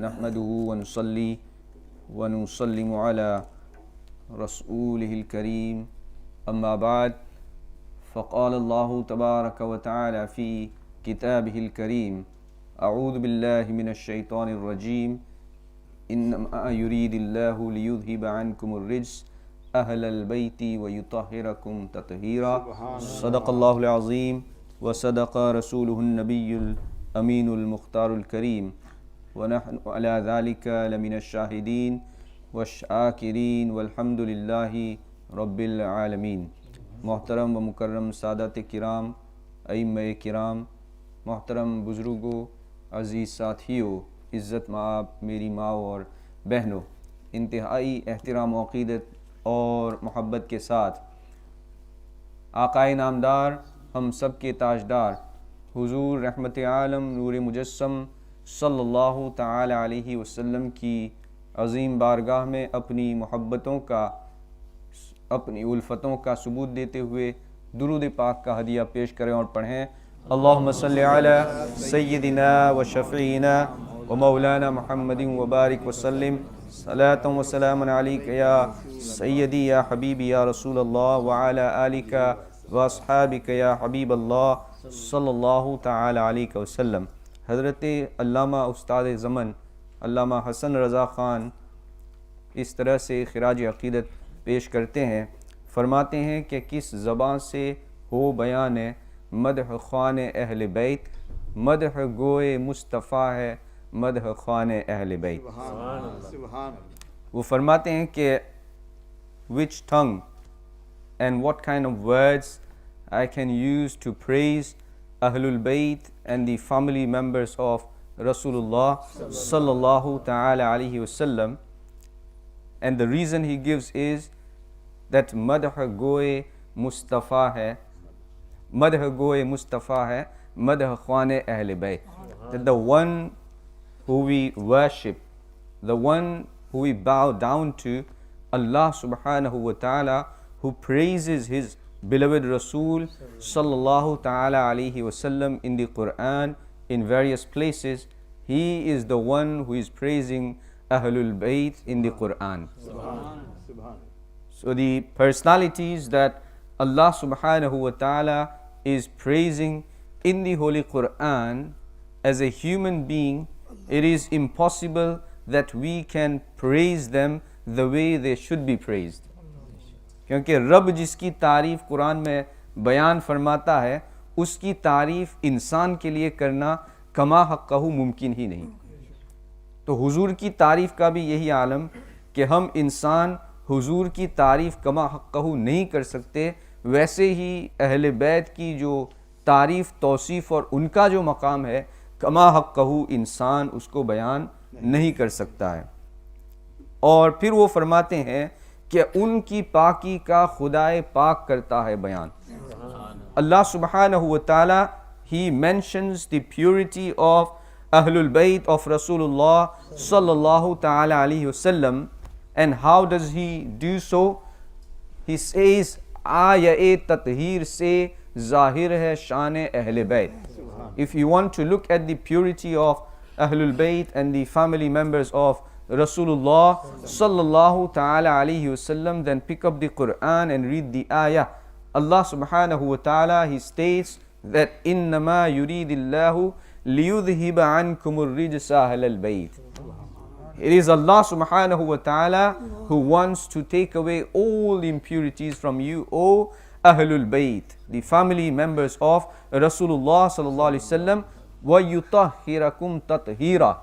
नहमदुहु व नुसल्ली व नुसल्लिमु अला रसूलिहिल करीम अम्मा बाद फ़क़ाल अल्लाहु तबारक व तआला फ़ी किताबिहिल करीम अऊज़ु बिल्लाहि मिनश शैतानिर रजीम इन्नमा युरीदिल्लाहु लियुज़हिबा अन्कुमुर रिज्स अहलल बैति व युतहिरकुम तत्हीरा सदक़ल्लाहुल अज़ीम व सदक़ रसूलुहुन नबियुल अमीनुल मुख्तारुल करीम व नहनु अला ज़ालिका लमिनश शाहिदीन वश्शाकिरीन वल्हम्दुलिल्लाहि रब्बिल आलमीन। मोहतरम व मुकर्रम सादात किराम, अइम्मे किराम, मोहतरम बुज़ुर्गों, अज़ीज़ साथियों, इज़्ज़त माब मेरी माँ और बहनों, इंतहाई एहतराम व अक़ीदत और मोहब्बत के साथ आक़ाए नामदार, हम सब के ताजदार हुज़ूर रहमत आलम नूर मुजस्सम सल्लल्लाहु ताला अलैहि वसल्लम की अज़ीम बारगाह में अपनी मोहब्बतों का, अपनी उल्फ़तों का सबूत देते हुए दुरूद पाक का हदिया पेश करें और पढ़ें। अल्लाहुम्मा सल्लि अला सय्यिदिना व शफ़ीना व मौलाना मुहम्मदिन व बारिक वसल्लिम सलातन व सलामन अलैका या सय्यदी या हबीबी या रसूल अल्लाह व अला आलिका व अस्हाबिका या हबीब अल्लाह सल्लल्लाहु ताला अलैहि वसल्लम। हज़रत अल्लामा उस्ताद ज़मन अल्लामा हसन रज़ा ख़ान इस तरह से ख़िराज अक़ीदत पेश करते हैं, फरमाते हैं कि किस ज़बान से हो बयान मदह ख़्वान अहल बैत, मदह गोए मुस्तफ़ा है मदह ख़्वान अहल बैत। वो फरमाते हैं कि which tongue and what kind of words I can use to praise Ahlul Bayt and the family members of Rasulullah sallallahu ta'ala alayhi wasallam. And the reason he gives is that madh goe Mustafa hai, madh goe Mustafa hai, madh khwane ahle bayt. That the one who we worship, the one who we bow down to, Allah subhanahu wa ta'ala, who praises his beloved Rasul sallallahu ta'ala alayhi wasallam in the Quran in various places. He is the one who is praising Ahlul Bayt in the Quran. So the personalities that Allah subhanahu wa ta'ala is praising in the Holy Quran, as a human being, it is impossible that we can praise them the way they should be praised. क्योंकि रब जिसकी तारीफ़ कुरान में बयान फरमाता है, उसकी तारीफ़ इंसान के लिए करना कमा हक़्क़हु मुमकिन ही नहीं। तो हुजूर की तारीफ़ का भी यही आलम कि हम इंसान हुजूर की तारीफ़ कमा हक़्क़हु नहीं कर सकते, वैसे ही अहले बैत की जो तारीफ़ तौसीफ़ और उनका जो मकाम है, कमा हक़्क़हु इंसान उसको बयान नहीं कर सकता है। और फिर वो फरमाते हैं कि उनकी पाकी का खुदाए पाक करता है बयान। अल्लाह सुब्हानहु व तआला, he mentions the purity of Ahlul Bayt of Rasulullah sallallahu ta'ala alayhi wasallam. And how does he do so? He says, आया तत्हीर से ज़ाहिर है शान अहले बैत. If you want to look at the purity of Ahlul Bayt and the family members of Rasulullah sallallahu ta'ala alayhi wasallam, then pick up the Quran and read the ayah. Allah subhanahu wa ta'ala, he states that innama yuridillahu liyudhiba ankumur rijsa ahlal bayt. It is Allah subhanahu wa ta'ala who wants to take away all impurities from you, O Ahlul Bayt, the family members of Rasulullah sallallahu alaihi wasallam, wa yutahhirakum tathira,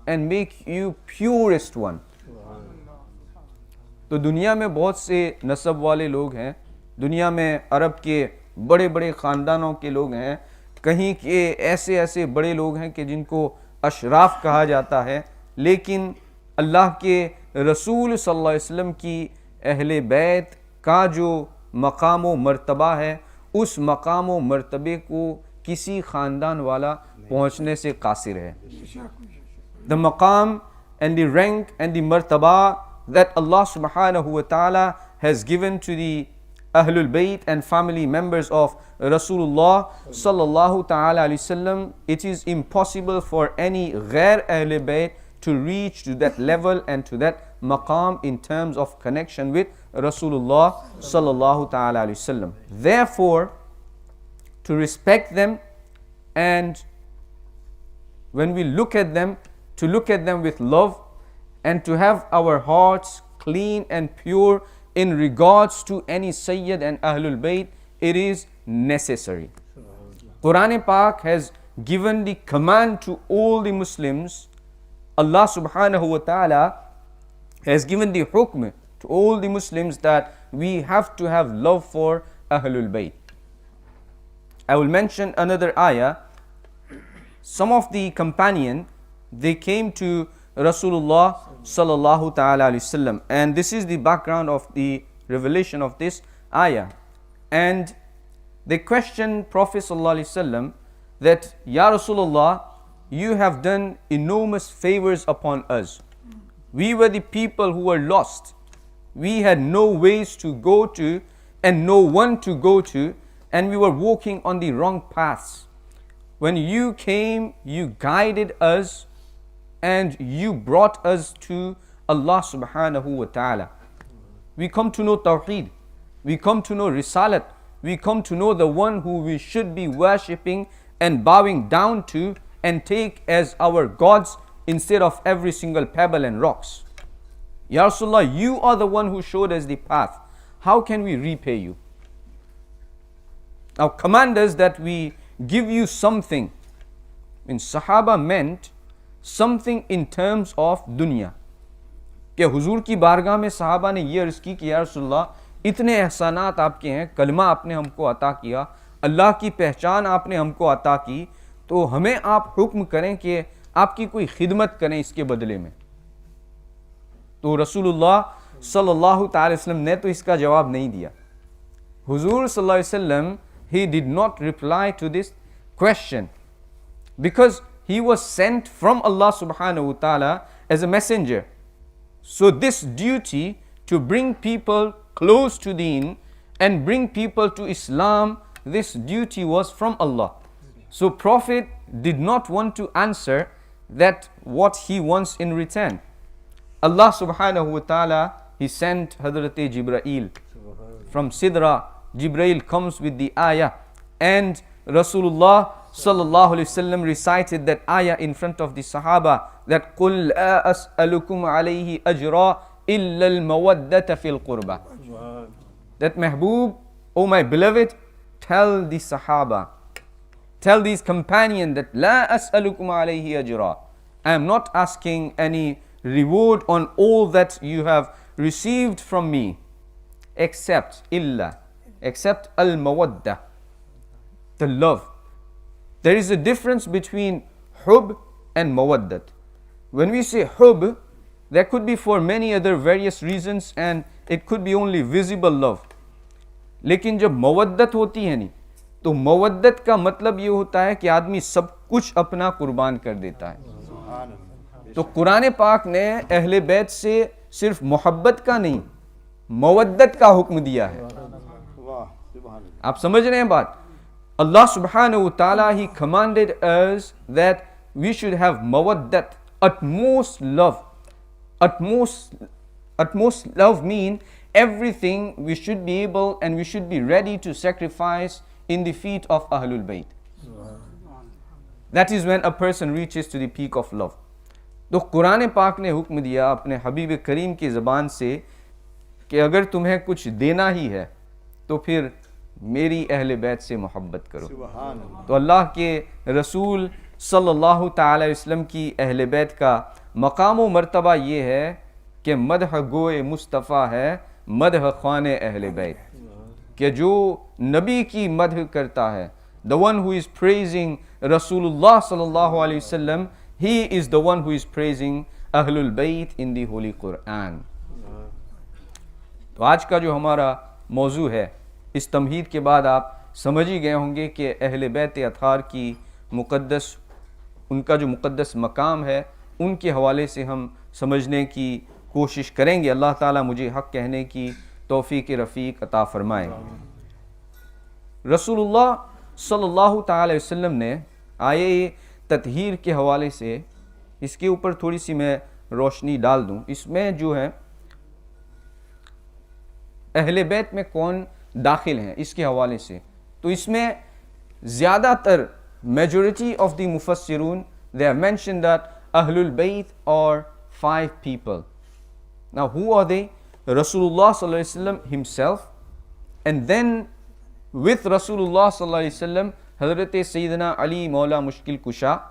and make you purest one. तो दुनिया में बहुत से नस्ब वाले लोग हैं, दुनिया में अरब के बड़े बड़े ख़ानदानों के लोग हैं, कहीं के ऐसे ऐसे बड़े लोग हैं कि जिनको अशराफ कहा जाता है, लेकिन अल्लाह के रसूल सल्लल्लाहु अलैहि वसल्लम की अहले बैत का जो मकाम व मर्तबा है, उस मकाम व मर्तबे को किसी ख़ानदान वाला पहुँचने से कासिर है. The maqam and the rank and the martaba that Allah subhanahu wa ta'ala has given to the Ahlul Bayt and family members of Rasulullah sallallahu ta'ala alayhi wasallam, it is impossible for any ghair Ahlul Bayt to reach to that level and to that maqam in terms of connection with Rasulullah sallallahu ta'ala alayhi wasallam. Therefore, to respect them, and when we look at them, to look at them with love, and to have our hearts clean and pure in regards to any Sayyid and Ahlul Bayt, it is necessary. Quran Pak has given the command to all the Muslims. Allah subhanahu wa ta'ala has given the hukm to all the Muslims that we have to have love for Ahlul Bayt. I will mention another ayah. Some of the companion, they came to Rasulullah sallallahu ta'ala alayhi wasallam, and this is the background of the revelation of this ayah. And they questioned Prophet sallallahu alayhi wasallam that, Ya Rasulullah, you have done enormous favors upon us. We were the people who were lost. We had no ways to go to and no one to go to, and we were walking on the wrong paths. When you came, you guided us and you brought us to Allah subhanahu wa ta'ala. We come to know Tawheed. We come to know Risalat. We come to know the one who we should be worshipping and bowing down to and take as our gods instead of every single pebble and rocks. Ya Rasulullah, you are the one who showed us the path. How can we repay you? Now command us that we give you something. In Sahaba meant something in terms of dunya. कि हुजूर की बारगाह में सहाबा ने ये अर्ज़ की कि या रसूलल्लाह, इतने एहसानात आपके हैं, कलमा आपने हमको अता किया, अल्लाह की पहचान आपने हमको अता की, तो हमें आप हुक्म करें कि आपकी कोई खिदमत करें इसके बदले में. तो रसूलुल्लाह सल्लल्लाहु अलैहि वसल्लम ने तो इसका जवाब नहीं दिया. हुजूर सल्लल्लाहु अलैहि वसल्लम, he did not reply to this question because he was sent from Allah subhanahu wa ta'ala as a messenger. So this duty to bring people close to Deen and bring people to Islam, this duty was from Allah. So Prophet did not want to answer that what he wants in return. Allah subhanahu wa ta'ala, he sent Hadrat Jibreel from Sidra. Jibreel comes with the ayah, and Rasulullah sallallahu alaihi wasallam recited that ayah in front of the Sahaba, that قُلْ لَا أَسْأَلُكُمْ عَلَيْهِ أَجْرًا إِلَّا الْمَوَدَّةَ فِي الْقُرْبَةِ. That Mehboob, O my beloved, tell the Sahaba, tell these companions that لَا أَسْأَلُكُمْ عَلَيْهِ أَجْرًا, I am not asking any reward on all that you have received from me, except al-mawaddah, the love. There is a difference between hub and mawaddat. When we say hub, that could be for many other various reasons, and it could be only visible love. लेकिन जब मवद्दत होती है नहीं, तो मवद्दत का मतलब ये होता है कि आदमी सब कुछ अपना कुर्बान कर देता है. तो कुरान पाक ने अहले बैत से सिर्फ मोहब्बत का नहीं, मवद्दत का हुक्म दिया है. आप समझ रहे हैं बात? Allah subhanahu wa ta'ala, he commanded us that we should have mawaddat, utmost love. Utmost love mean everything we should be able and we should be ready to sacrifice in the feet of Ahlul Bayt. That is when a person reaches to the peak of love. तो कुरान पाक ने हुक्म दिया अपने हबीब करीम की ज़बान से कि अगर तुम्हें कुछ देना ही है तो फिर मेरी अहले बैत से मोहब्बत करो. तो अल्लाह के रसूल सल्लल्लाहु ताला अलैहि वसल्लम की अहले बैत का मकाम व मर्तबा ये है कि मदह गोए मुस्तफ़ा है, मदह ख़ाने अहले बैत, कि जो नबी की मदह करता है, the one who is praising Rasulullah sallallahu alaihi wasallam, he is the one who is praising Ahlul Bayt in the Holy Quran. तो आज का जो हमारा मौजू है, इस तमहीद के बाद आप समझ ही गए होंगे कि अहले बैत अतार की मुक़द्दस, उनका जो मुक़द्दस मकाम है, उनके हवाले से हम समझने की कोशिश करेंगे. अल्लाह ताला मुझे हक़ कहने की तौफ़ीक़ रफ़ीक अता फ़रमाए. रसूलुल्लाह सल्लल्लाहु ताला अलैहि वसल्लम ने आये ततहीर के हवाले से इसके ऊपर थोड़ी सी मैं रोशनी डाल दूं। इसमें जो है अहले बैत में कौन दाखिल हैं इसके हवाले से, तो इसमें ज़्यादातर majority of the mufassirun, they have mentioned that Ahlul Bayt are 5 people. Now who are they? Rasulullah sallallahu alaihi wasallam himself, and then with Rasulullah sallallahu alaihi wasallam Hazrat Sayyidina Ali Mawla Mushkil Kusha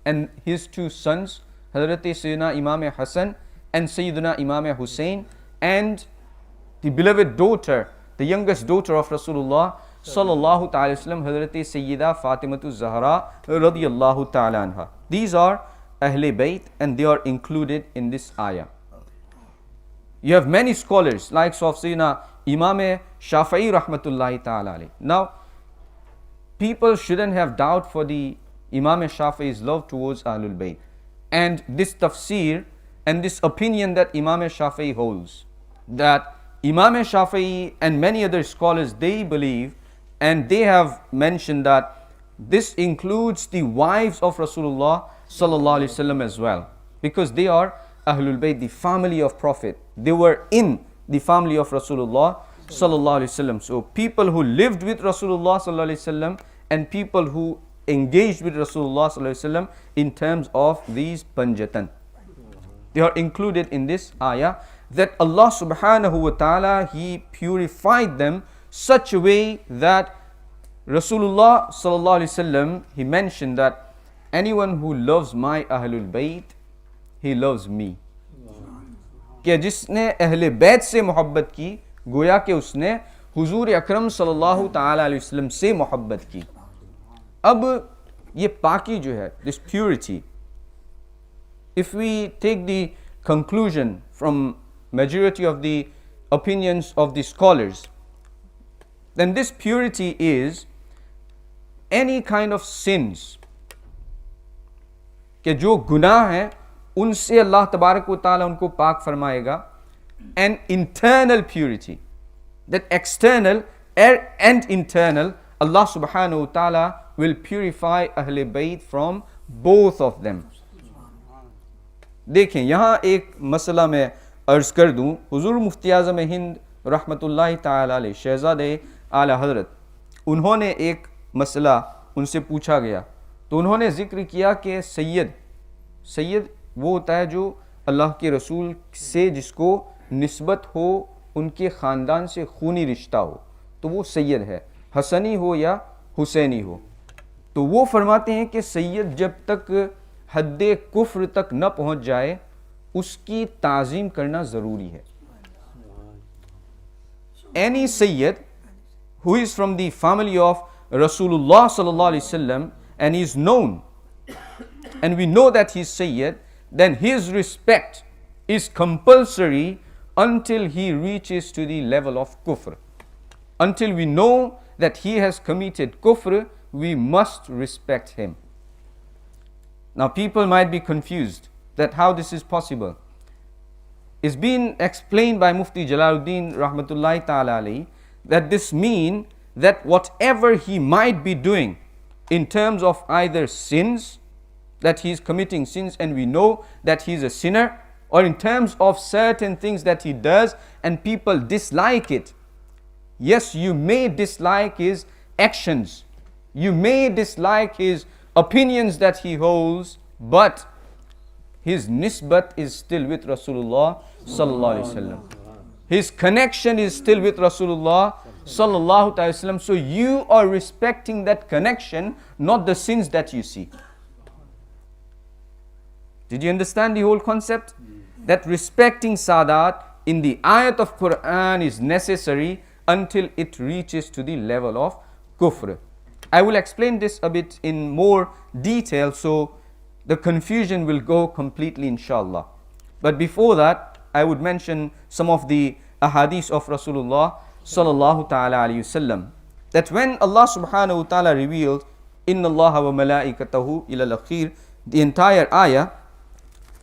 and his 2 sons, Hazrat Sayyidina Imam Hassan and Sayyidina Imam Hussein, and the beloved daughter, the youngest daughter of Rasulullah sallallahu ta'ala wasallam, Hazrat Sayyida Fatimatu Zahra radiyallahu ta'ala anha. These are Ahle Bayt and they are included in this ayah. You have many scholars like Sayyidina Imam Shafi'i rahmatullahi ta'ala alayhi. Now, people shouldn't have doubt for the Imam Shafi'i's love towards Ahlul Bayt and this tafsir and this opinion that Imam Shafi'i holds, that Imam Shafi'i and many other scholars, they believe and they have mentioned that this includes the wives of Rasulullah sallallahu alaihi wasallam as well, because they are Ahlul Bayt, the family of Prophet. They were in the family of Rasulullah sallallahu alaihi wasallam. So people who lived with Rasulullah sallallahu alaihi wasallam and people who engaged with Rasulullah sallallahu alaihi wasallam in terms of these panjatan, they are included in this ayah, that Allah subhanahu wa ta'ala, He purified them such a way that Rasulullah sallallahu alaihi wasallam, he mentioned that anyone who loves my Ahlul Bayt, he loves me. कि जिसने अहले बैत से मोहब्बत की, गोया कि उसने हुजूर अकरम सल्लल्लाहु ताला अलैहि वसल्लम से मोहब्बत की. अब ये पाकी जो है, this purity, if we take the conclusion from majority of the opinions of the scholars, then this purity is any kind of sins, कि जो गुनाह हैं उनसे अल्लाह तबारक व ताला उनको पाक फरमाएगा, and internal purity, that external and internal, Allah subhanahu wa ta'ala will purify Ahle Bayt from both of them. देखें यहाँ एक मसला मैं अर्ज कर दूँ. हुजूर मुफ्ती आज़म हिंद रहमतुल्लाहि ताला अलैह शहज़ादे आला हज़रत, उन्होंने एक मसला उनसे पूछा गया तो उन्होंने ज़िक्र किया कि सैयद वो होता है जो अल्लाह के रसूल से जिसको निस्बत हो, उनके ख़ानदान से खूनी रिश्ता हो, तो वो सैयद है, हसनी हो या हुसैनी हो. तो वो फरमाते हैं कि सैयद जब तक हद्दे कुफ्र तक न पहुँच जाए उसकी ताज़ीम करना ज़रूरी है. Any Sayyid who is from the family of Rasulullah sallallahu alaihi wasallam and is known, and we know that he is Sayyid, then his respect is compulsory until he reaches to the level of kufr. Until we know that he has committed kufr, we must respect him. Now people might be confused that how this is possible. It's been explained by Mufti Jalaluddin rahmatullahi ta'ala alayhi that this means that whatever he might be doing in terms of either sins, that he is committing sins and we know that he is a sinner, or in terms of certain things that he does and people dislike it. Yes, you may dislike his actions, you may dislike his opinions that he holds, but his nisbat is still with Rasulullah sallallahu alaihi wasallam. His connection is still with Rasulullah sallallahu alaihi wasallam. So you are respecting that connection, not the sins that you see. Did you understand the whole concept? That respecting Sadat in the ayat of Quran is necessary until it reaches to the level of kufr. I will explain this a bit in more detail so the confusion will go completely inshallah. But before that, I would mention some of the ahadith of Rasulullah sallallahu ta'ala alayhi wasallam, that when Allah subhanahu wa ta'ala revealed inna Allah wa malaikatahu ila al-akhir, the entire ayah,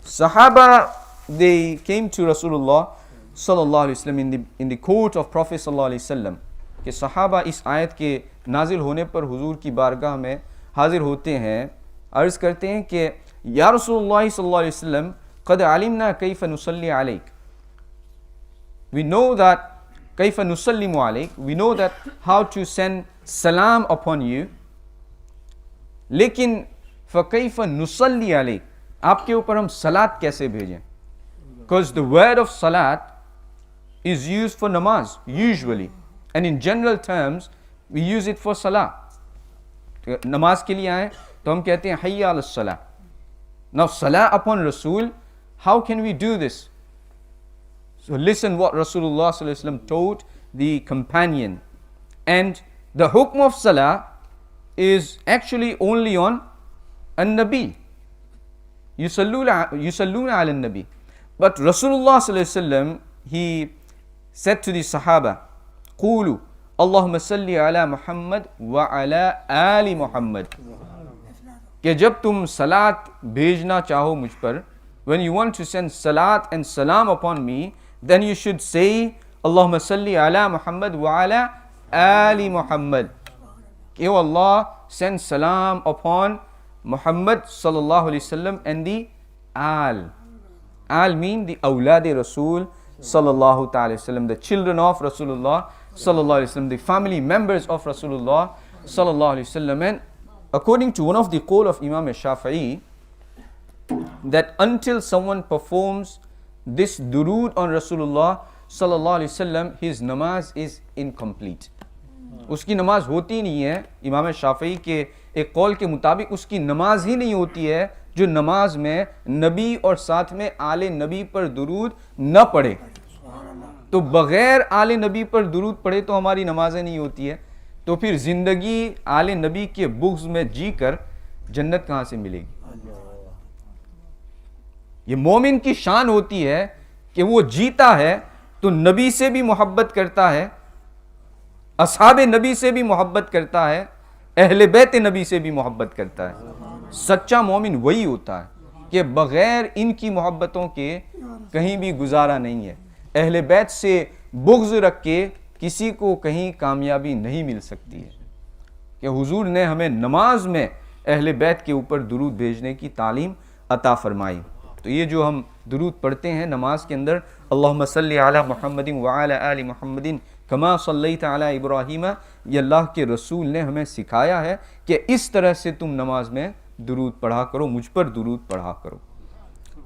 Sahaba, they came to Rasulullah sallallahu alaihi wasallam in the court of Prophet sallallahu alaihi wasallam कि सहाबा इस आयत के नाजिल होने पर हुजूर की बारगाह में हाजिर होते हैं, अर्ज़ करते हैं कि या रसूलुल्लाह सल्लल्लाहु अलैहि वसल्लम क़द अलिमना Kaif नुसल्ली अलैक, we know that Kaif नुसल्लिमु अलैक, we know that how to send salam upon you, लेकिन फ़कैफ़ नुसल्ली अलैक, आपके ऊपर हम सलात कैसे भेजें? Because the word of salat is used for namaz usually, and in general terms we use it for salah. नमाज के लिए आए तो हम कहते हैं hayya ala salah. Now salah upon Rasul, how can we do this? So listen what Rasulullah sallallahu alaihi wasallam told the companion, and the hukm of salah is actually only on an-nabi. Yusalluna ala an-nabi. But Rasulullah sallallahu alaihi wasallam, he said to the Sahaba, Qulu Allahumma salli ala Muhammad wa ala ali Muhammad. कि जब तुम सलात भेजना चाहो मुझ पर, when you want to send salat and salam upon me, then you should say Allahumma salli ala Muhammad wa ala ali Muhammad. कि O Allah, send salam upon Muhammad sallallahu alaihi wasallam and the al. Al mean the awlad Rasul sallallahu ta'ala wasallam, the children of Rasulullah sallallahu alaihi wasallam, the family members of Rasulullah sallallahu alaihi wasallam. And according to one of the qawl of Imam Shafi'i, that until someone performs this durood on Rasulullah sallallahu alaihi wasallam, his namaz is incomplete. उसकी नमाज होती नहीं है. इमाम Shafi'i के एक कौल के मुताबिक उसकी नमाज ही नहीं होती है जो नमाज में नबी और साथ में आले नबी पर दुरूद न पढ़े. तो बगैर आले नबी पर दुरूद पढ़े तो हमारी नमाजें नहीं होती है. तो फिर जिंदगी आले नबी के बुग़्ज़ में जी कर जन्नत कहाँ से मिलेगी? ये मोमिन की शान होती है कि वो जीता है तो नबी से भी मोहब्बत करता है, असहाबे नबी से भी मोहब्बत करता है, अहले बैत नबी से भी मोहब्बत करता है. सच्चा मोमिन वही होता है कि बगैर इनकी मोहब्बतों के कहीं भी गुजारा नहीं है. अहले बैत से बुग़्ज़ रख के किसी को कहीं कामयाबी नहीं मिल सकती है. कि हुजूर ने हमें नमाज में अहले बैत के ऊपर दुरूद भेजने की तालीम अता फरमाई. तो ये जो हम दुरूद पढ़ते हैं नमाज के अंदर, अल्लाहुम्मा सल्ली अला मुहम्मदिन व अला आलि मुहम्मदिन कमा सल्लैता अला इब्राहीम, ये अल्लाह के रसूल ने हमें सिखाया है कि इस तरह से तुम नमाज में दुरूद पढ़ा करो, मुझ पर दुरूद पढ़ा करो.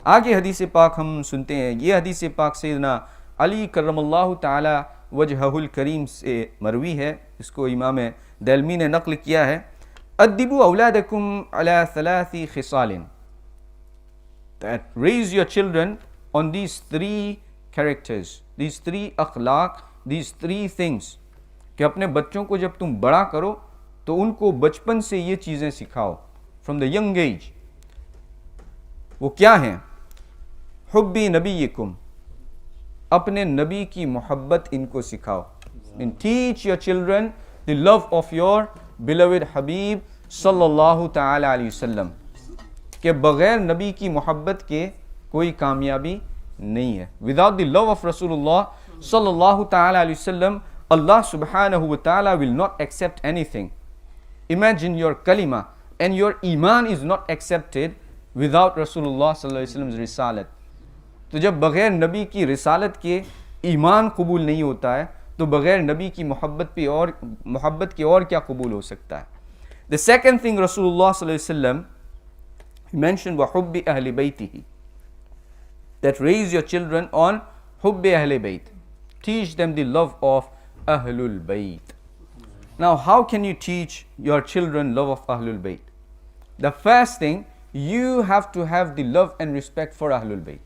आगे हदीस पाक हम सुनते हैं. ये हदीस पाक सैयदना अली करमल्लाहु ताला वजहुल करीम से मरवी है. इसको इमाम दलमी ने नक़ल किया है. अद्दिबू औलादकुम अला Salasi खिसालिन, that raise your children on these three characters, these three Akhlaq, these three things. कि अपने बच्चों को जब तुम बड़ा करो तो उनको बचपन से ये चीज़ें सिखाओ, from the young age. वो क्या हैं? हुब्बी नबीयकुम, अपने नबी की मोहब्बत इनको सिखाओ. And teach your children the love of your beloved Habib sallallahu ta'ala alayhi wasallam. कि बग़ैर नबी की मोहब्बत के कोई कामयाबी नहीं है. Without the love of Rasulullah sallallahu ta'ala alayhi wasallam, Allah subhanahu wa ta'ala will not accept anything. Imagine your kalima and your iman is not accepted without Rasulullah sallallahu alayhi wasallam's risalat. तो जब बग़ैर नबी की रिसालत के ईमान कबूल नहीं होता है तो बग़ैर नबी की मोहब्बत के और क्या कबूल हो सकता है? The second thing Rasulullah sallallahu alayhi wasallam mentioned wa hubbi ahli baytihi, that raise your children on hubbi ahli bayt, teach them the love of ahlul bayt. Now how can you teach your children love of ahlul bayt? The first thing, you have to have the love and respect for ahlul bayt.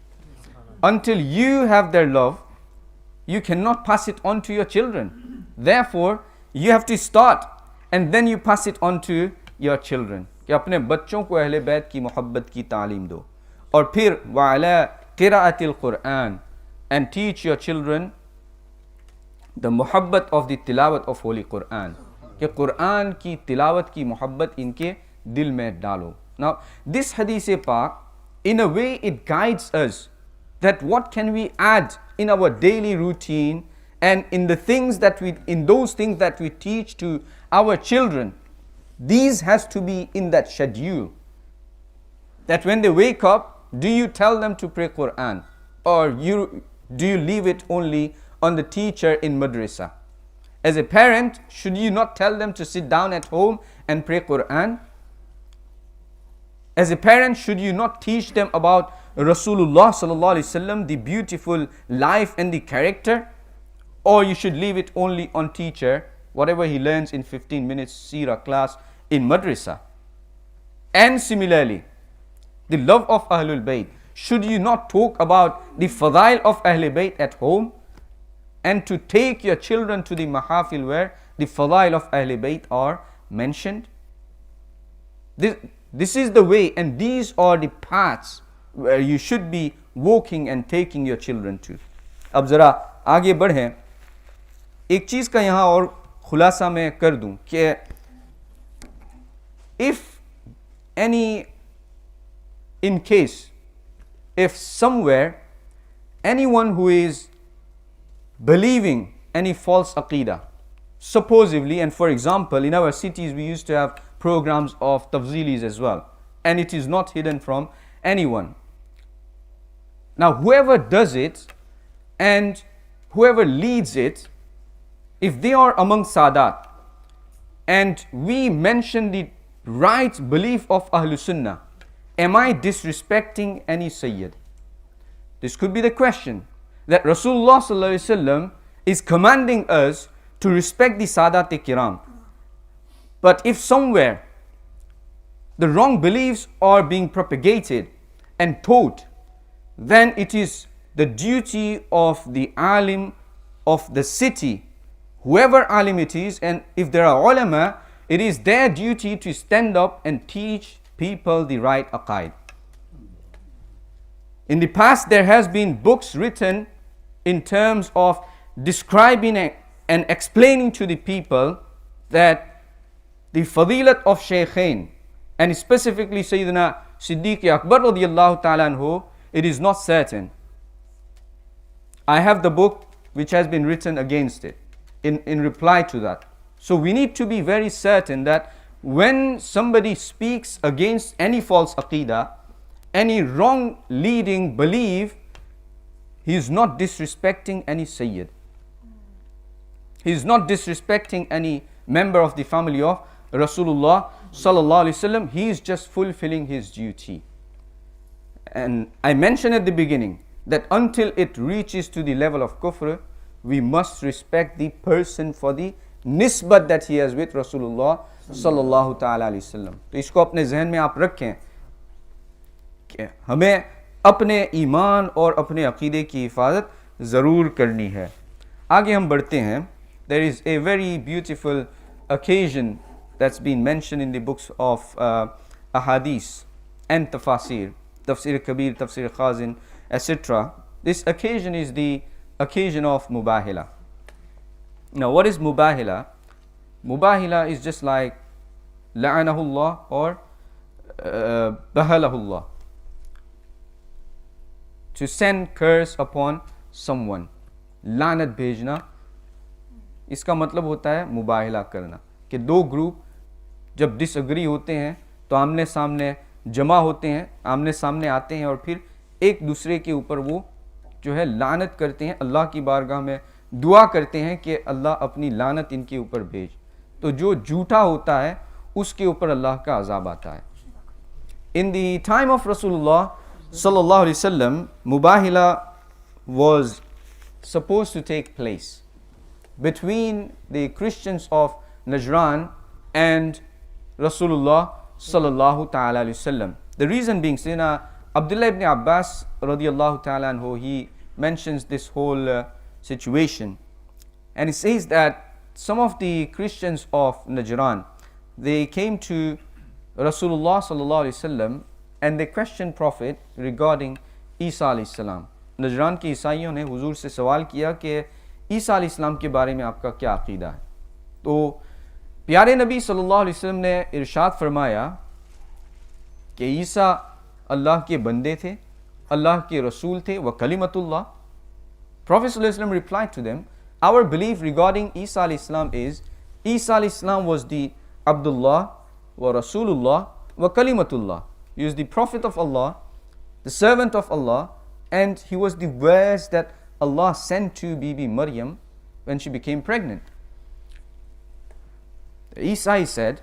Until you have their love, you cannot pass it on to your children. Therefore you have to start and then you pass it on to your children. कि अपने बच्चों को अहले बैत की मोहब्बत की तालीम दो. और फिर वअला क़िराअतिल क़ुरआन, and teach your children the मोहब्बत of the तिलावत of holy Quran, कि कुरान की तिलावत की मोहब्बत इनके दिल में डालो. Now this hadith पाक, in a way it guides us that what can we add in our daily routine and in those things that we teach to our children. These has to be in that schedule. that when they wake up, do you tell them to pray Quran, or do you leave it only on the teacher in madrasa? As a parent, should you not tell them to sit down at home and pray Quran? As a parent, should you not teach them about Rasulullah sallallahu alaihi wasallam, the beautiful life and the character? Or you should leave it only on teacher, whatever he learns in 15 minutes seerah class in madrasa? And similarly, the love of Ahlul Bayt. Should you not talk about the fadail of Ahlul Bayt at home? And to take your children to the mahafil where the fadail of Ahlul Bayt are mentioned? This is the way, and these are the paths where you should be walking and taking your children to. अब ज़रा आगे बढ़ें, एक चीज़ का यहाँ और खुलासा मैं कर दूँ कि if somewhere anyone who is believing any false aqidah, supposedly, and for example, in our cities we used to have programs of tafzilis as well, and it is not hidden from anyone. Now, whoever does it and whoever leads it, if they are among Sadat, and we mention the right belief of Ahlul Sunnah, am I disrespecting any Sayyid? This could be the question, that Rasulullah sallallahu alaihi wasallam is commanding us to respect the Sadat-e-Kiram. But if somewhere the wrong beliefs are being propagated and taught, then it is the duty of the alim of the city, whoever alim it is, and if there are ulama, it is their duty to stand up and teach people the right aqaid. In the past, there has been books written in terms of describing and explaining to the people that the fadilat of Shaykhain, and specifically Sayyidina Siddiq Akbar radiyallahu ta'ala anhu, it is not certain. I have the book which has been written against it in reply to that. So we need to be very certain that when somebody speaks against any false aqidah, any wrong leading belief, he is not disrespecting any Sayyid. He is not disrespecting any member of the family of Rasulullah sallallahu alaihi wasallam. He is just fulfilling his duty. And I mentioned at the beginning that until it reaches to the level of kufr, we must respect the person for the nisbat that he has with Rasulullah sallallahu ta'ala alaihi wasallam. तो इसको अपने जहन में आप रखें कि हमें अपने ईमान और अपने अकीदे की हिफाजत ज़रूर करनी है. आगे हम बढ़ते हैं. There is a very beautiful occasion that's been mentioned in the books of ahadith and tafasir, Tafsir Kabir, Tafsir Khazin, etc. This occasion is the occasion of Mubahila. Now, what is Mubahila? Mubahila is just like La'anahullah or Bahalahullah. To send curse upon someone. लानत भेजना, इसका मतलब होता है मुबाहिला करना, कि दो group जब डिसएग्री होते हैं तो आमने सामने जमा होते हैं, आमने सामने आते हैं और फिर एक दूसरे के ऊपर वो जो है लानत करते हैं, अल्लाह की बारगाह में दुआ करते हैं कि अल्लाह अपनी लानत इनके ऊपर भेज. तो जो झूठा होता है उसके ऊपर अल्लाह का अजाब आता है. In the time of Rasulullah sallallahu alaihi wasallam, Mubahila was supposed to take place between the Christians of Najran and Rasulullah sallallahu ta'ala alaihi wasallam. The reason being, Sayyidina Abdullah ibn Abbas radiyallahu ta'ala anhu, he mentions this whole situation, and he says that some of the Christians of Najran, they came to Rasulullah sallallahu alaihi wasallam and they questioned Prophet regarding Isa alayhi salam. नजरान के ईसाइयों ने हुजूर से सवाल किया कि ईसा अलैहि सलाम के बारे में आपका क्या अकीदा है. तो प्यारे नबी सल्लल्लाहु अलैहि वसल्लम ने इरशाद फरमाया कि ईसा अल्लाह के बंदे थे, अल्लाह के रसूल थे, व कलिमतुल्लाह. Prophet sallallahu alaihi wasallam replied to them, our belief regarding Isa alayhi salam is Isa alayhi salam was the Abdullah wa Rasulullah wa Kalimatullah. He was the Prophet of Allah, the servant of Allah, and he was the verse that Allah sent to Bibi Maryam when she became pregnant. Isa said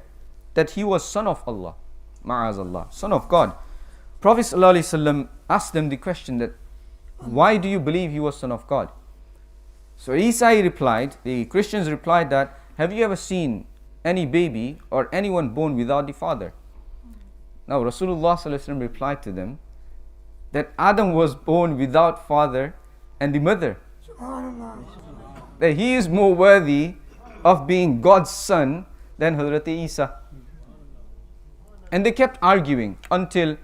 that he was son of Allah, ma'azallah, son of God. Prophet ﷺ asked them the question that, why do you believe he was son of God? So Isa replied, the Christians replied that, have you ever seen any baby or anyone born without the father? Now Rasulullah ﷺ replied to them that Adam was born without father and the mother. That he is more worthy of being God's son than Hazrat Isa. And they kept arguing until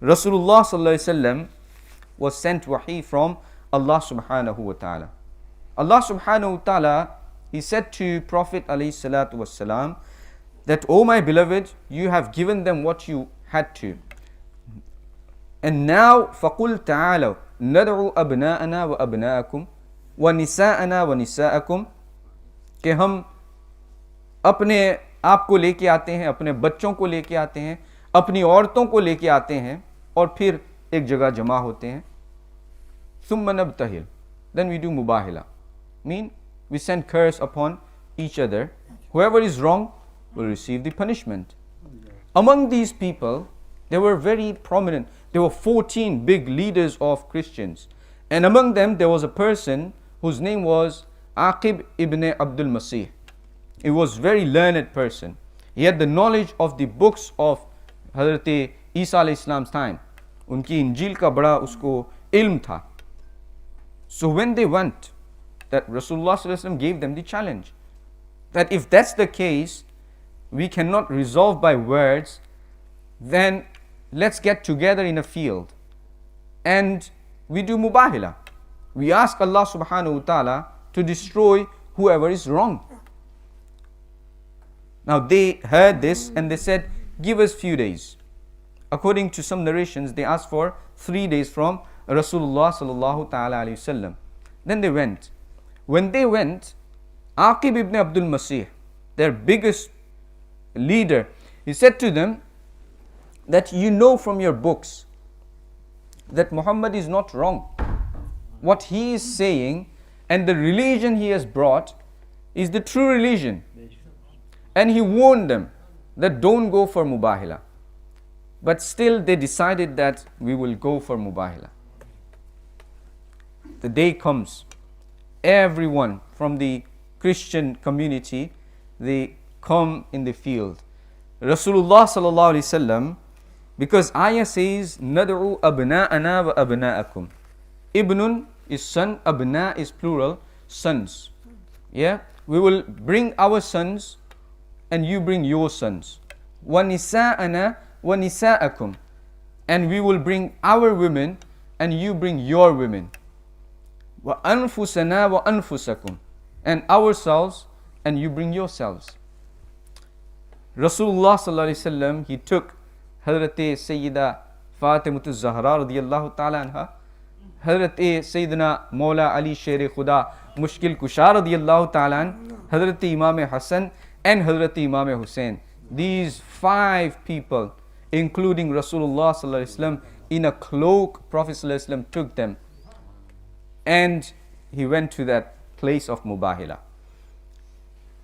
Rasulullah ﷺ was sent wahi from Allah subhanahu wa ta'ala. Allah subhanahu wa ta'ala, he said to Prophet alayhi salatu wasalam that, O my beloved, you have given them what you had to. And now, فَقُلْ تَعَالَوْا نَدْعُوا أَبْنَاءَنَا وَأَبْنَاءَكُمْ وَنِسَاءَنَا وَنِسَاءَكُمْ कि हम अपने आप को लेके आते हैं, अपने बच्चों को लेके आते हैं, अपनी औरतों को लेके आते हैं और फिर एक जगह जमा होते हैं. ثُمَّ نَبْتَهِلْ, then we do mubahila. Mean we send curse upon each other. Whoever is wrong will receive the punishment. Among these people, they were very prominent. There were 14 big leaders of Christians. And among them, there was a person whose name was Aqib ibn Abdul Masih. He was a very learned person. He had the knowledge of the books of Hazrat Isa alayhi salam's time. Unki Injil ka bada usko ilm tha. So when they went, that Rasulullah sallallahu alaihi wasallam gave them the challenge that if that's the case, we cannot resolve by words, then let's get together in a field and we do mubahila. We ask Allah subhanahu wa ta'ala to destroy whoever is wrong. Now they heard this and they said, give us few days. According to some narrations, they asked for 3 days from Rasulullah sallallahu ta'ala alayhi wasallam. Then they went. When they went, Aqib ibn Abdul Masih, their biggest leader, he said to them that you know from your books that Muhammad is not wrong. What he is saying and the religion he has brought is the true religion. And he warned them that don't go for mubahila. But still they decided that we will go for mubahila. The day comes, everyone from the Christian community, they come in the field. Rasulullah sallallahu alaihi wasallam, because ayah says, Nad'u abna'ana wa abna'akum. Ibnun is son, abna is plural, sons. Yeah, we will bring our sons and you bring your sons. Wa nisa'ana wa nisa'akum. And we will bring our women and you bring your women. Wa anfusana wa anfusakum. And ourselves and you bring yourselves. Rasulullah sallallahu alaihi wasallam, he took Hazrat Sayyida Fatimatu Zahra radiyallahu ta'ala anha, Hazrat Sayyidina Mawla Ali Sher Khuda Mushkil Kusha radiyallahu ta'ala an, Hazrat Imam Hassan and Hazrat Imam Hussain. These 5 people, including Rasulullah sallallahu alaihi wasallam, in a cloak, Prophet sallallahu alaihi wasallam took them and he went to that place of mubahila.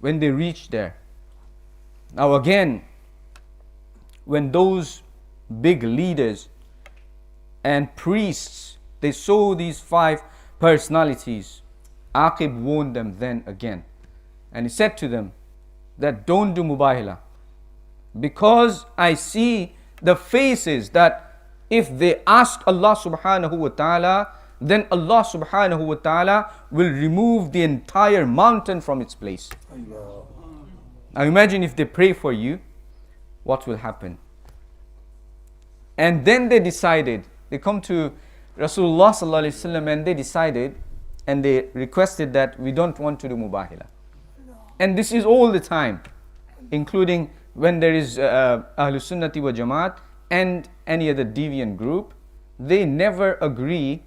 When they reached there, now again, when those big leaders and priests, they saw these 5 personalities, Aqib warned them then again. And he said to them that don't do mubahila. Because I see the faces that if they ask Allah subhanahu wa ta'ala, then Allah subhanahu wa ta'ala will remove the entire mountain from its place. Now imagine if they pray for you, what will happen? And then they decided, they come to Rasulullah sallallahu alaihi wasallam and they decided and they requested that we don't want to do mubahila. And this is all the time, including when there is Ahlul Sunnati wa Jamaat and any other deviant group, they never agree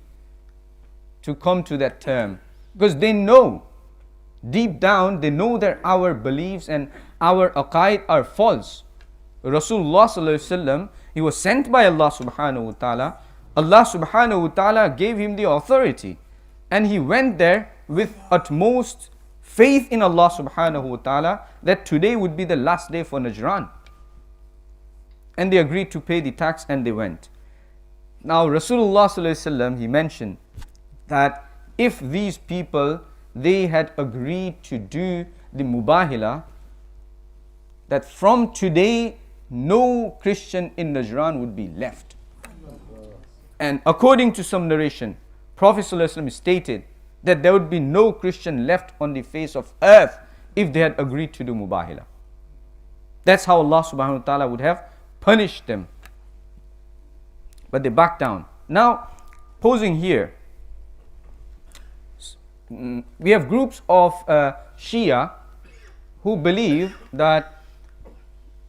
to come to that term because they know deep down, they know that our beliefs and our aqaid are false. Rasulullah sallallahu alaihi wasallam, he was sent by Allah subhanahu wa ta'ala. Allah subhanahu wa ta'ala gave him the authority, and he went there with utmost faith in Allah subhanahu wa ta'ala that today would be the last day for Najran. And they agreed to pay the tax, and they went. Now Rasulullah sallallahu alaihi wasallam, he mentioned that if these people, they had agreed to do the Mubahila, that from today no Christian in Najran would be left. And according to some narration, Prophet ﷺ stated that there would be no Christian left on the face of earth if they had agreed to do Mubahila. That's how Allah subhanahu wa ta'ala would have punished them. But they backed down. Now, posing here, we have groups of Shia who believe that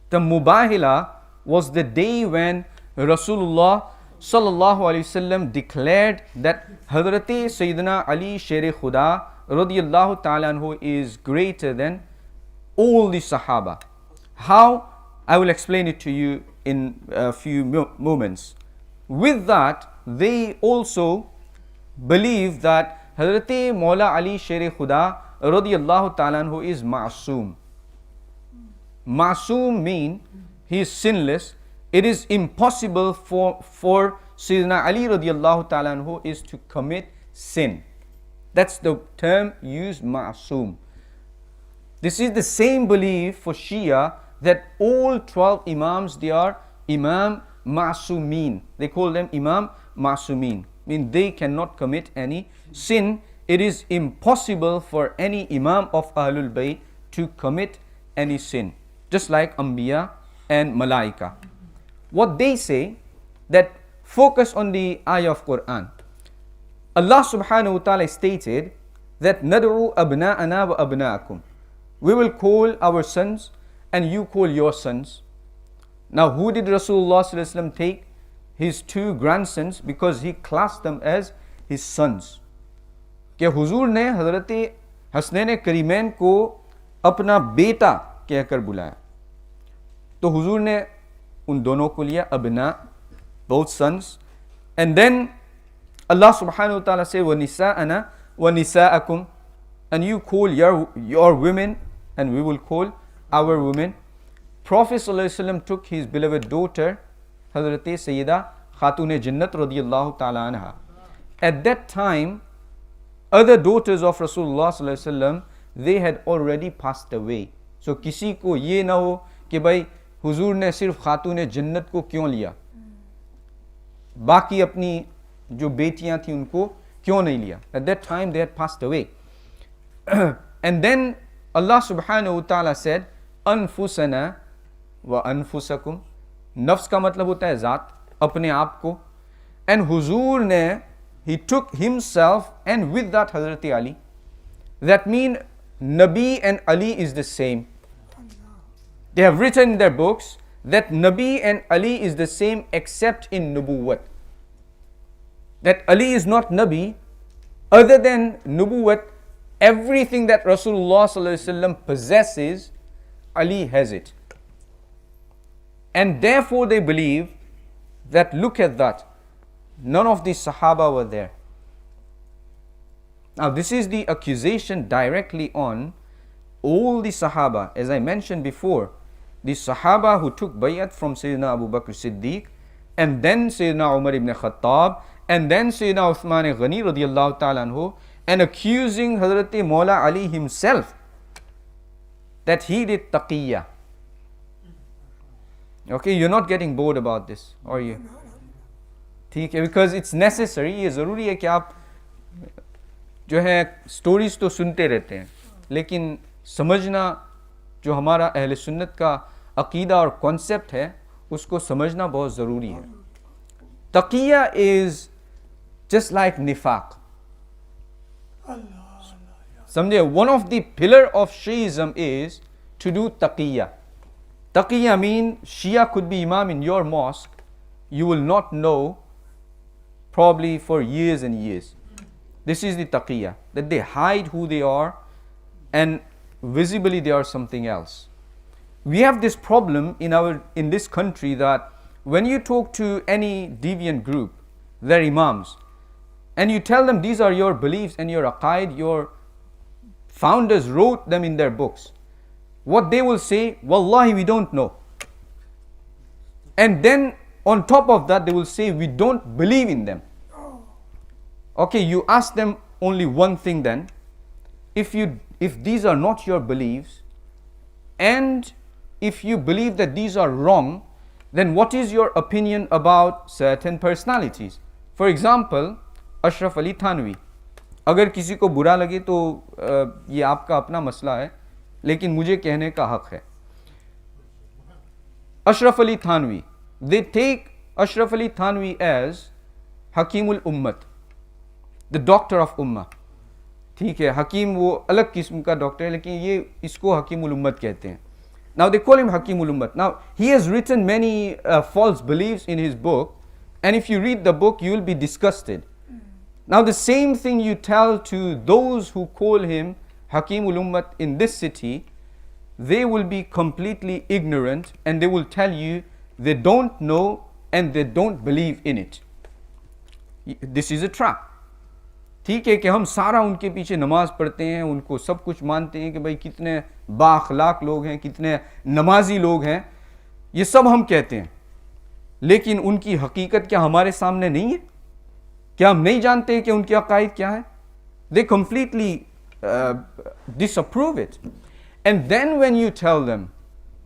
the Mubahila was the day when Rasulullah sallallahu alaihi wasallam declared that Hazrat Sayyidina Ali Sher Khuda radiyallahu ta'ala anhu is greater than all the Sahaba. How? I will explain it to you in a few moments. With that, they also believe that Hazrat Maula Ali Sher Khuda radiyallahu ta'ala anhu is ma'soom. Ma'soom mean he is sinless. It is impossible for Sayyidina Ali radiyallahu ta'ala anhu is to commit sin. That's the term used, ma'soom. This is the same belief for Shia that all 12 Imams, they are Imam Ma'soomin. They call them Imam Ma'soomin. Mean they cannot commit any sin. It is impossible for any Imam of Ahlul Bayt to commit any sin. Just like Anbiya and Malaika. What they say, that focus on the ayah of Quran. Allah subhanahu wa ta'ala stated that nad'u abna'ana wa abna'akum. We will call our sons and you call your sons. Now who did Rasulullah sallallahu alaihi wasallam take? His two grandsons, because he classed them as his sons. कि हुजूर ने हजरत हसनैन करीमैन को अपना बेटा कहकर बुलाया, तो हुजूर ने उन दोनों को लिया अबना, both sons. And then Allah subhanahu wa ta'ala said wa nisa'ana wa nisa'akum, and you call your women and we will call our women. Prophet sallallahu alaihi wasallam took his beloved daughter Hazrat Sayyida Khatun Jannat radiyallahu ta'ala anha. At that time, other daughters of Rasulullah sallallahu alaihi wasallam, they had already passed away. So किसी को ये ना हो कि भाई हुजूर ने सिर्फ खातून जन्नत को क्यों लिया, बाकी अपनी जो बेटियां थी उनको क्यों नहीं लिया. At that time they had passed away. And then Allah subhanahu wa ta'ala said anfusana wa anfusakum. नफ्स का मतलब होता है ज़ात, अपने आप को. And हुजूर ने, he took himself and with that Hazrat Ali. That means Nabi and Ali is the same. They have written in their books that Nabi and Ali is the same except in Nubuwwat. That Ali is not Nabi. Other than Nubuwwat, everything that Rasulullah sallallahu alaihi wasallam possesses, Ali has it. And therefore they believe that, look at that, none of the Sahaba were there. Now this is the accusation directly on all the Sahaba. As I mentioned before, the Sahaba who took bayat from Sayyidina Abu Bakr Siddiq, and then Sayyidina Umar ibn Khattab, and then Sayyidina Uthman Ghani radiyallahu ta'ala anhu, and accusing Hazrat Maula Ali himself that he did taqiyya. Okay, you're not getting bored about this, are you? ठीक है, because it's necessary. ये ज़रूरी है कि आप जो है stories तो सुनते रहते हैं, लेकिन समझना जो हमारा अहले सुन्नत का अकीदा और कॉन्सेप्ट है उसको समझना बहुत ज़रूरी है. तक़िया इज़ जस्ट लाइक निफाक. समझे, one of the pillar of Shiism is to do तक़िया. Taqiyya mean Shia could be Imam in your mosque, you will not know probably for years and years. This is the taqiyya, that they hide who they are and visibly they are something else. we have this problem in this country that when you talk to any deviant group, their imams, and you tell them these are your beliefs and your aqaid, your founders wrote them in their books, what they will say, wallahi we don't know. And then on top of that they will say we don't believe in them. Okay, you ask them only one thing then, if these are not your beliefs, and if you believe that these are wrong, then what is your opinion about certain personalities? For example, Ashraf Ali Thanvi. अगर किसी को बुरा लगे तो ये आपका अपना मसला है, लेकिन मुझे कहने का हक है. Ashraf Ali Thanvi, they take Ashraf Ali Thanwi as Hakimul Ummat, the doctor of Ummah. ठीक है, हकीम वो अलग किस्म का डॉक्टर है, लेकिन ये इसको हकीमुल उम्मत कहते हैं. Now they call him Hakimul Ummat. Now he has written many false beliefs in his book, and if you read the book you will be disgusted. Now the same thing you tell to those who call him Hakimul Ummat in this city, they will be completely ignorant and they will tell you they don't know and they don't believe in it. This is a trap. ठीक है कि हम सारा उनके पीछे नमाज पढ़ते हैं, उनको सब कुछ मानते हैं कि भाई कितने बाअखलाक लोग हैं, कितने नमाजी लोग हैं, ये सब हम कहते हैं, लेकिन उनकी हकीकत क्या हमारे सामने नहीं है? क्या हम नहीं जानते हैं कि उनकी अकायद क्या है? They completely disapprove it. And then when you tell them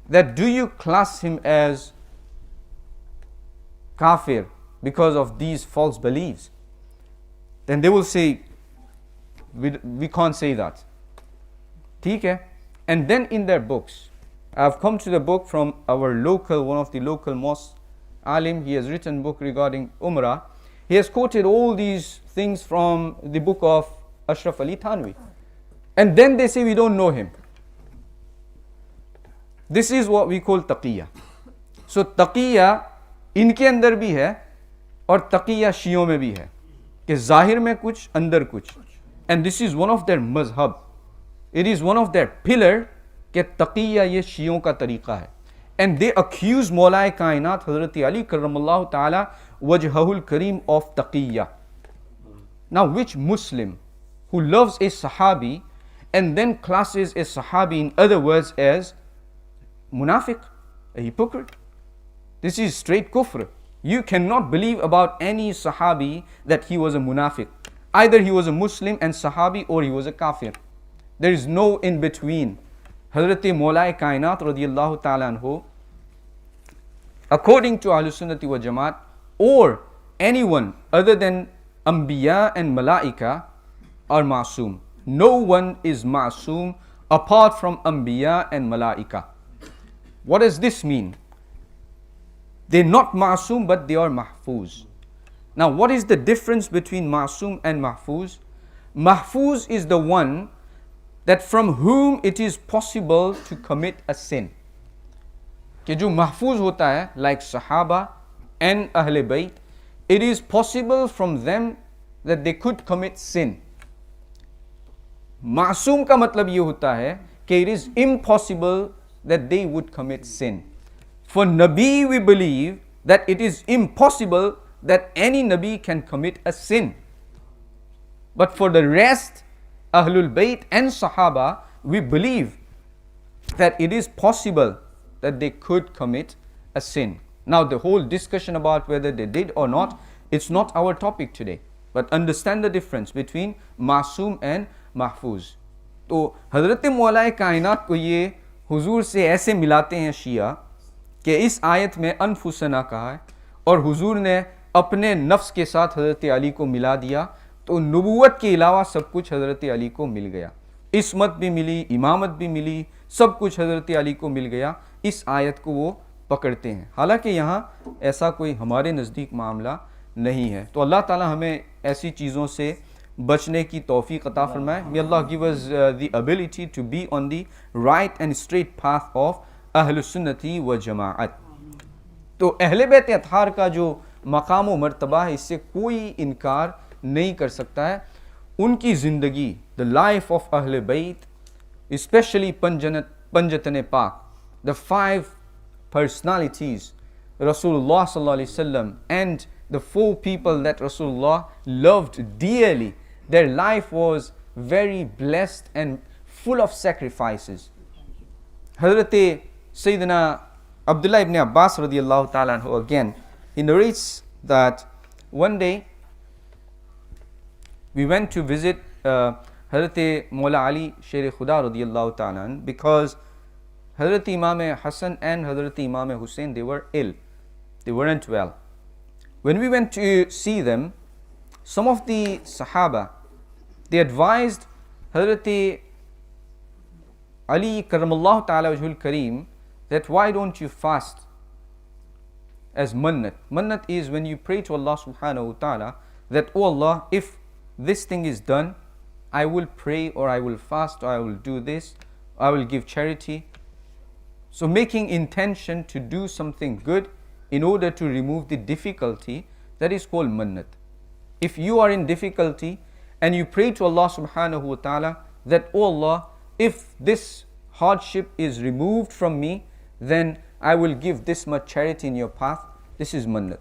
that do you class him as kafir because of these false beliefs, then they will say we can't say that. ठीक है? And then in their books, I have come to the book from our local, one of the local mosque alim. He has written a book regarding Umrah. He has quoted all these things from the book of Ashraf Ali Thanwi. And then they say we don't know him. This is what we call taqiyya. So taqiyya इनके अंदर भी है और तक़िया शियों में भी है कि ज़ाहिर में कुछ अंदर कुछ. And this is one of their मज़हब. It is one of their pillar कि तक़िया ये शियों का तरीक़ा है. And they accuse मौलाए कायनात हज़रत अली करमल्लाहु ताला वजहुल करीम of taqiyya. Now which Muslim who loves a Sahabi and then classes a Sahabi in other words as munafiq, a hypocrite? This is straight kufr. You cannot believe about any Sahabi that he was a munafiq. Either he was a Muslim and Sahabi or he was a kafir. There is no in between. Hazrat Maulai Kainat radiyallahu ta'ala anhu, according to Ahlus Sunnati wa Jamaat, or anyone other than Anbiya and Malaika are Ma'soom. No one is Ma'soom apart from Anbiya and Malaika. What does this mean? They're not Ma'soom, but they are Mahfuz. Now, what is the difference between Ma'soom and Mahfuz? Mahfuz is the one that from whom it is possible to commit a sin. कि जो महफूज होता है, like Sahaba and Ahle Bayt, it is possible from them that they could commit sin. Ma'soom का मतलब ये होता है कि it is impossible that they would commit sin. For Nabi we believe that it is impossible that any Nabi can commit a sin. But for the rest, Ahlul Bayt and Sahaba, we believe that it is possible that they could commit a sin. Now the whole discussion about whether they did or not, it's not our topic today. But understand the difference between Ma'soom and Mahfuz. तो हज़रत मौलाए कायनात को ये हुजूर से ऐसे मिलाते हैं शिया कि इस आयत में अनफुसना कहा है और हुजूर ने अपने नफ्स के साथ हज़रत अली को मिला दिया, तो नबूवत के अलावा सब कुछ हज़रत अली को मिल गया. इस्मत भी मिली, इमामत भी मिली, सब कुछ हज़रत अली को मिल गया. इस आयत को वो पकड़ते हैं, हालांकि यहाँ ऐसा कोई हमारे नज़दीक मामला नहीं है. तो अल्लाह ताला हमें ऐसी चीज़ों से बचने की तौफीक अता फरमाए. May Allah give us the ability to be on the right and straight path of अहल सुन्नती व जमाअत. तो अहले बैत अतहार का जो मकाम व मर्तबा है, इससे कोई इनकार नहीं कर सकता है. उनकी ज़िंदगी, द लाइफ ऑफ अहले बैत, स्पेशली पंजतन पाक, the 5 personalities, Rasulullah sallallahu alaihi wasallam, and the 4 people that Rasulullah loved dearly, their life was very blessed and full of sacrifices. Hazrat Sayyidina Abdullah ibn Abbas radiallahu ta'ala anhu, again, he narrates that one day we went to visit Hazrat Mawla Ali Sher Khuda radiallahu ta'ala anhu, because Hazrat Imam Hassan and Hazrat Imam Hussein, they were ill, they weren't well. When we went to see them, some of the Sahaba, they advised Hazrat Ali Karamallahu Ta'ala Wajhul Kareem that why don't you fast as mannat. Mannat is when you pray to Allah subhanahu wa ta'ala that, oh Allah, if this thing is done, I will pray, or I will fast, or I will do this, I will give charity. So making intention to do something good in order to remove the difficulty, that is called mannat. If you are in difficulty and you pray to Allah subhanahu wa ta'ala that, oh Allah, if this hardship is removed from me, then I will give this much charity in your path. This is mannat.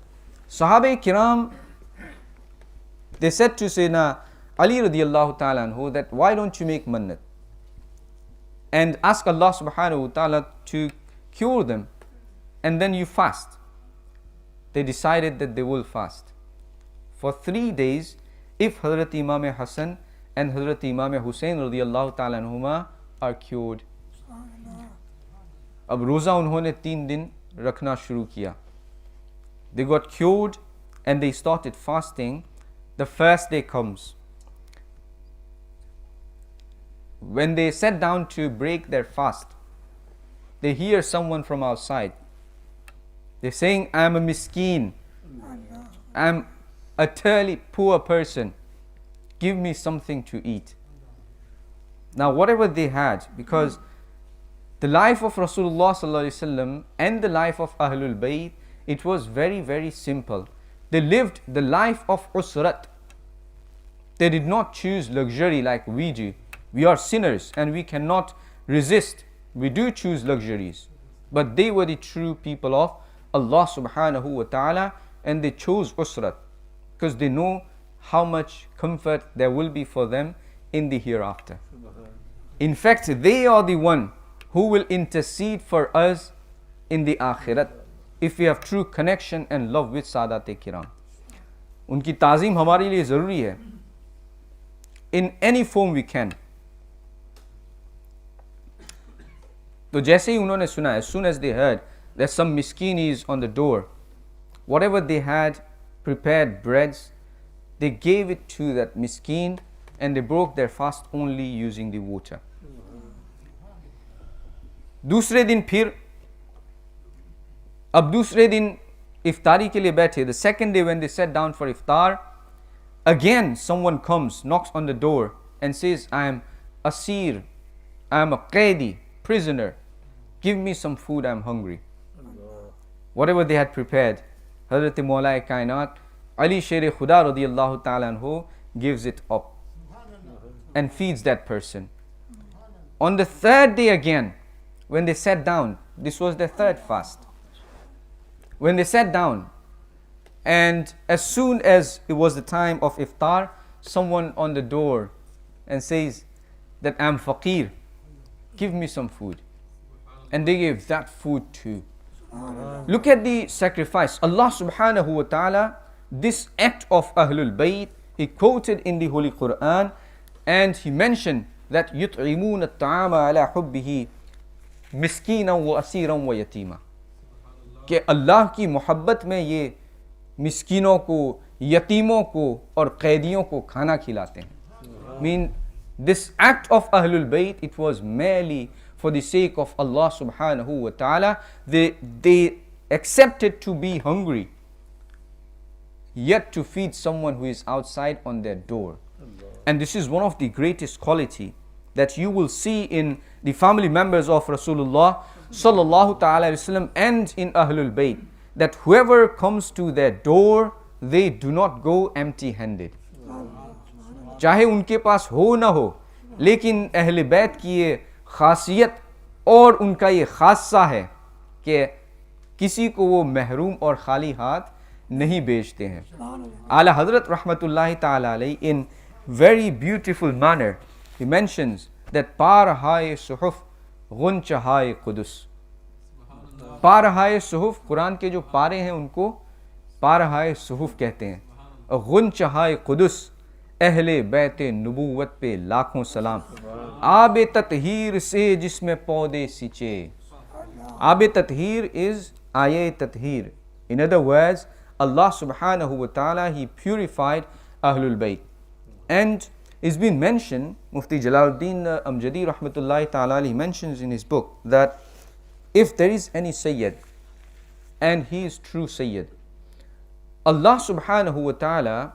Sahaba kiram, they said to Sayyidina Ali radiallahu ta'ala anhu that why don't you make mannat and ask Allah subhanahu wa ta'ala to cure them, and then you fast. They decided that they will fast for 3 days if Hazrat Imam Hassan and Hazrat Imam Hussein radiallahu ta'ala anhuma are cured. अब रोज़ा उन्होंने 3 दिन रखना शुरू किया. They got cured and they started fasting. The first day comes. When they sat down to break their fast, they hear someone from outside. They're saying, I am a miskeen. I am a utterly poor person. Give me something to eat. Now whatever they had, because the life of Rasulullah sallallahu alaihi wasallam and the life of Ahlul Bayt, it was very, very simple. They lived the life of usrat. They did not choose luxury like we do. We are sinners and we cannot resist. We do choose luxuries. But they were the true people of Allah subhanahu wa ta'ala, and they chose usrat because they know how much comfort there will be for them in the hereafter. In fact, they are the one who will intercede for us in the akhirat if we have true connection and love with Sadat-e-Kiram. उनकी ताज़ीम हमारे लिए ज़रूरी है in any form we can. तो जैसे ही उन्होंने सुना, as soon as they heard that some miskeen is on the door, whatever they had prepared breads, they gave it to that miskeen and they broke their fast only using the water. दूसरे दिन फिर, अब दूसरे दिन इफ्तारी के लिए बैठे. The second day when they sat down for iftar, again someone comes, knocks on the door and says, I am asir, I am a qaidi, prisoner, give me some food, I am hungry. Whatever they had prepared, Hazrat Mawla Kainat Ali Sher Khuda radiyallahu ta'ala anhu gives it up and feeds that person. On the third day again, when they sat down, this was their third fast. When they sat down, and as soon as it was the time of iftar, someone on the door and says that I'm faqir, give me some food. And they gave that food too. Look at the sacrifice. Allah subhanahu wa ta'ala, this act of Ahlul Bayt, He quoted in the Holy Quran, and He mentioned that يُطْعِمُونَ الطَّعَامَ عَلَى حُبِّهِ मिस्कीना व असीरा व यतीमा, कि अल्लाह की मोहब्बत में ये मिस्कीनों को, यतीमों को और कैदियों को खाना खिलाते हैं. Mean this act of Ahlul Bayt, it was merely for the sake of Allah subhanahu wa ta'ala. They accepted to be hungry, yet to feed someone who is outside on their door. And this is one of the greatest quality that you will see in the family members of Rasulullah sallallahu ta'ala wasallam and in Ahlul Bayt, that whoever comes to their door, they do not go empty handed. चाहे उनके पास हो ना हो, लेकिन अहले बैत की ये खासियत और उनका ये खासा है कि किसी को वो महरूम और खाली हाथ नहीं भेजते हैं। आला हज़रत रहमतुल्लाहि ताला अलैहि in very beautiful manner he mentions that पारहाए सुहुफ गुंचहाए कुदस। पारहाए सुहुफ, कुरान के जो पारे हैं उनको पारहाए सुहुफ कहते हैं। और गुंचहाए कुदस, अहले बैते नबूवत पे लाखों सलाम। आब ततहीर से जिसमें पौधे सिंचे। आब ततहीर इज आये ततहीर। In other words, Allah subhanahu wa ta'ala, He purified Ahlul Bayt. And it's been mentioned, Mufti Jalaluddin Amjadi rahmatullahi ta'ala, he mentions in his book that if there is any Sayyid, and he is true Sayyid, Allah subhanahu wa ta'ala,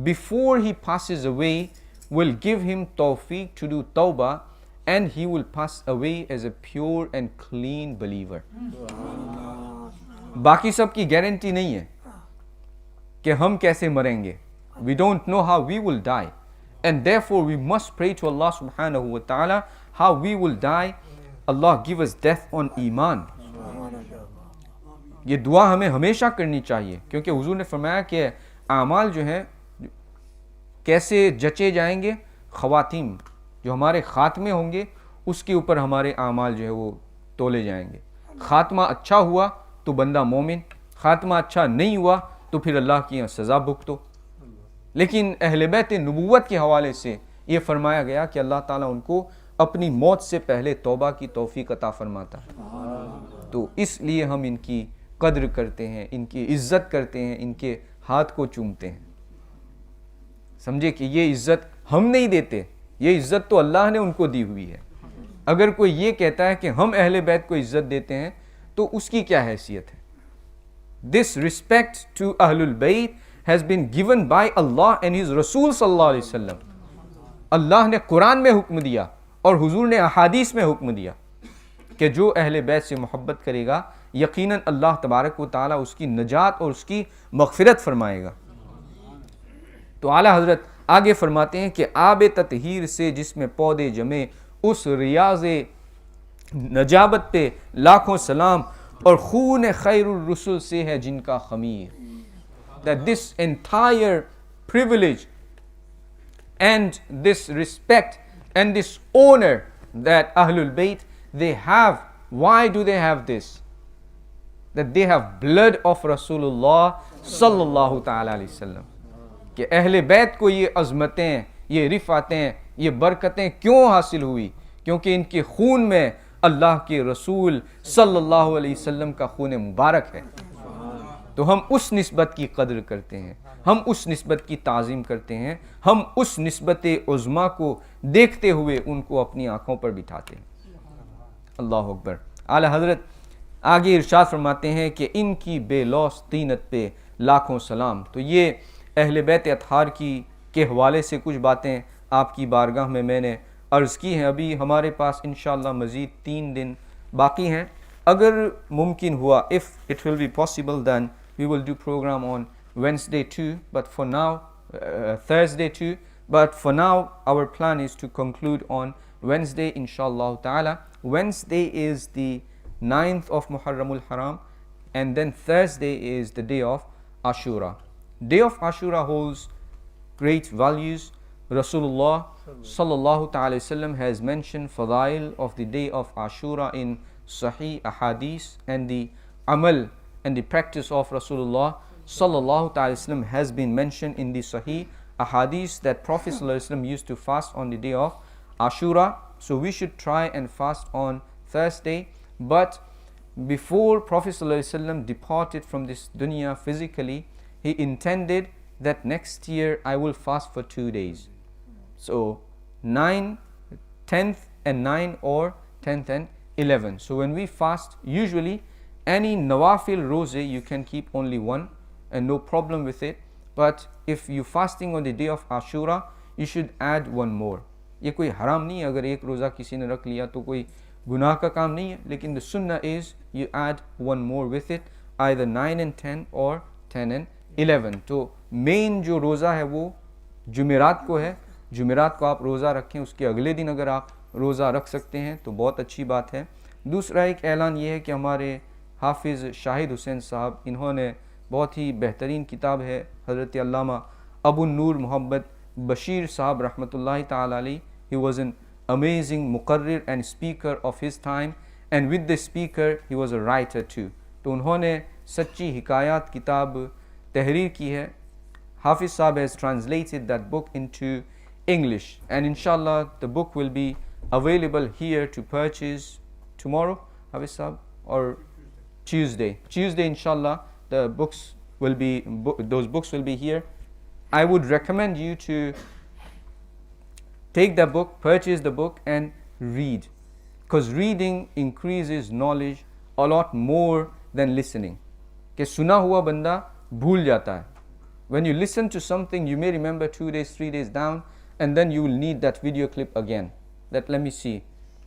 before he passes away, will give him tawfiq to do tawbah, and he will pass away as a pure and clean believer. बाकी सब की guarantee नहीं है कि हम कैसे मरेंगे. We don't know how we will die, and therefore we must pray to Allah subhanahu wa ta'ala how we will die. Allah give us death on ईमान. ये दुआ हमें हमेशा करनी चाहिए, क्योंकि हुजूर ने फरमाया कि आमाल जो है कैसे जचे जाएंगे, ख़वातीम जो हमारे ख़ात्मे होंगे उसके ऊपर हमारे आमाल जो है वो तोले जाएंगे. ख़ात्मा अच्छा हुआ तो बंदा मोमिन, ख़ात्मा अच्छा नहीं हुआ तो फिर अल्लाह की सज़ा भुगतो. लेकिन अहले बैत नबूवत के हवाले से ये फरमाया गया कि अल्लाह ताला उनको अपनी मौत से पहले तौबा की तौफीक अता फरमाता है. तो इसलिए हम इनकी कद्र करते हैं, इनकी इज़्ज़त करते हैं, इनके हाथ को चूमते हैं. समझे कि ये इज़्ज़त हम नहीं देते, ये इज़्ज़त तो अल्लाह ने उनको दी हुई है. अगर कोई ये कहता है कि हम अहले बैत को इज़्ज़त देते हैं तो उसकी क्या हैसियत है. दिस रिस्पेक्ट टू अहलुल बैत has been given by Allah and His Rasul sallallahu alaihi wasallam. अल्लाह ने कुरान में हुक्म दिया और हुजूर ने अहादीस में हुक्म दिया कि जो अहले बैत से मोहब्बत करेगा यकीनन अल्लाह तबारक व ताला उसकी नजात और उसकी मग़फ़िरत फरमाएगा. तो आला हज़रत आगे फरमाते हैं कि आब ततहीर से जिसमें पौधे जमे, उस रियाज़ नजाबत पे लाखों सलाम, और खून खैरुर रुसूल से है जिनका खमीर. That this entire privilege and this respect and this honor that Ahlul Bayt they have, why do they have this? That they have blood of Rasulullah sallallahu ta'ala alayhi wasallam. कि अहले बैत को ये अज़मतें, ये रिफ़ातें, ये बरकतें क्यों हासिल हुई? क्योंकि इनके खून में अल्लाह के रसूल सल्लल्लाहु अलैहि वसल्लम का खून मुबारक है. तो हम उस निस्बत की कदर करते हैं, हम उस निस्बत की ताज़ीम करते हैं, हम उस निस्बत उज़्मा को देखते हुए उनको अपनी आँखों पर बिठाते हैं. अल्लाह अकबर. आला हज़रत आगे इरशाद फरमाते हैं कि इनकी बेलौस तीनत पे लाखों सलाम. तो ये अहले बैत अतहार की के हवाले से कुछ बातें आपकी बारगाह में मैंने अर्ज़ की हैं. अभी हमारे पास इंशाअल्लाह मज़ीद 3 दिन बाकी हैं. अगर मुमकिन हुआ, if it will be possible, then we will do program on Wednesday too, but for now Thursday too, but for now our plan is to conclude on Wednesday inshallah ta'ala. Wednesday is the 9th of Muharramul Haram, and then Thursday is the day of Ashura. Day of Ashura holds great values. Rasulullah sallallahu ta'ala wasallam has mentioned fadail of the day of Ashura in Sahih Ahadith, and the amal and the practice of Rasulullah sallallahu ta'ala wasallam has been mentioned in the Sahih Ahadith that Prophet sallallahu alaihi wasallam used to fast on the day of Ashura. So we should try and fast on Thursday. But before Prophet sallallahu alaihi wasallam departed from this dunya physically, he intended that next year I will fast for 2 days. So 9, 10th and 9, or 10th and 11. So when we fast, usually any nawafil rose you can keep only one and no problem with it. But if you fasting on the day of Ashura, you should add one more. ये कोई हराम नहीं है, अगर एक रोज़ा किसी ने रख लिया तो कोई गुनाह का काम नहीं है. लेकिन the sunnah is you add one more with it, either 9 and 10 or 10 and 11. तो मेन जो रोज़ा है वो जुमेरात को है. जुमेरात को आप रोज़ा रखें, उसके अगले दिन अगर आप रोज़ा रख सकते हैं तो बहुत अच्छी बात है। दूसरा एक ऐलान ये है कि हमारे हाफिज़ शाहिद हुसैन साहब, इन्होंने बहुत ही बेहतरीन किताब है हज़रत अल्लामा अबू नूर मोहम्मद बशीर साहब रहमतुल्लाहि ताला अलैह, ही वॉज एन अमेजिंग मुकर्रिर and speaker of his time and with the speaker he was a writer too. तो उन्होंने सच्ची हिकायात किताब तहरीर की है। हाफिज़ साहब has translated that book into English, and inshallah the book will be available here to purchase tomorrow, Hafiz Sahab, or Tuesday inshallah the books will be those books will be here. I would recommend you to take the book, purchase the book and read, because reading increases knowledge a lot more than listening. कि सुना हुआ बंदा भूल जाता है. When you listen to something, you may remember 2 days, 3 days down, and then you will need that video clip again, that let me see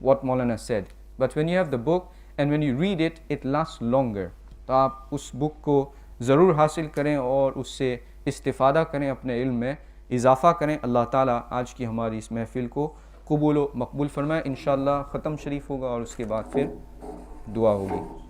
what Maulana said. But when you have the book and when you read it, it lasts longer. तो आप उस book को ज़रूर हासिल करें और उससे इस्तिफ़ादा करें, अपने इल्म में इजाफ़ा करें। अल्लाह ताला आज की हमारी इस महफ़िल को कबूल व मकबूल फरमाए। इंशाअल्लाह ख़त्म शरीफ होगा और उसके बाद फिर दुआ होगी।